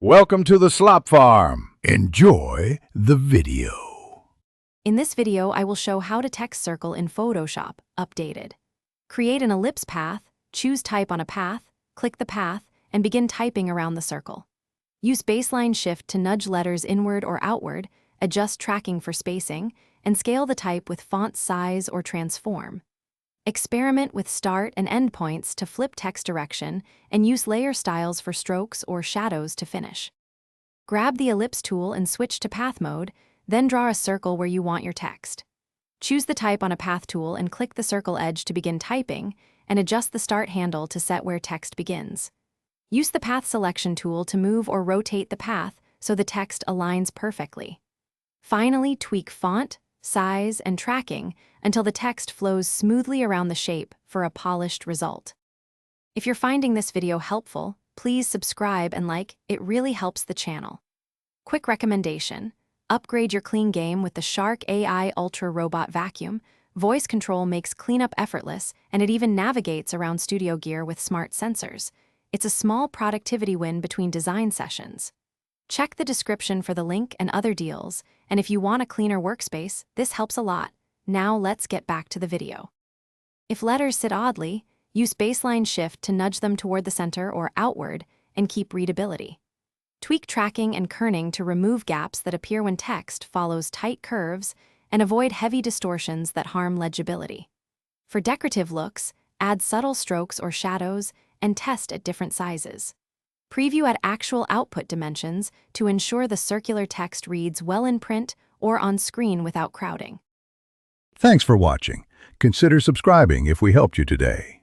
Welcome to the Slop Farm. Enjoy the video. In this video, I will show how to text circle in Photoshop, updated. Create an ellipse path, choose type on a path, click the path, and begin typing around the circle. Use baseline shift to nudge letters inward or outward, adjust tracking for spacing, and scale the type with font size or transform. Experiment with start and end points to flip text direction and use layer styles for strokes or shadows to finish. Grab the ellipse tool and switch to path mode, then draw a circle where you want your text. Choose the type on a path tool and click the circle edge to begin typing, and adjust the start handle to set where text begins. Use the path selection tool to move or rotate the path so the text aligns perfectly. Finally, tweak font, size, and tracking until the text flows smoothly around the shape for a polished result. If you're finding this video helpful, please subscribe and like, it really helps the channel. Quick recommendation: upgrade your clean game with the Shark AI Ultra Robot Vacuum. Voice control makes cleanup effortless, and it even navigates around studio gear with smart sensors. It's a small productivity win between design sessions. Check the description for the link and other deals, and if you want a cleaner workspace, this helps a lot. Now let's get back to the video. If letters sit oddly, use baseline shift to nudge them toward the center or outward and keep readability. Tweak tracking and kerning to remove gaps that appear when text follows tight curves and avoid heavy distortions that harm legibility. For decorative looks, add subtle strokes or shadows and test at different sizes. Preview at actual output dimensions to ensure the circular text reads well in print or on screen without crowding. Thanks for watching. Consider subscribing if we helped you today.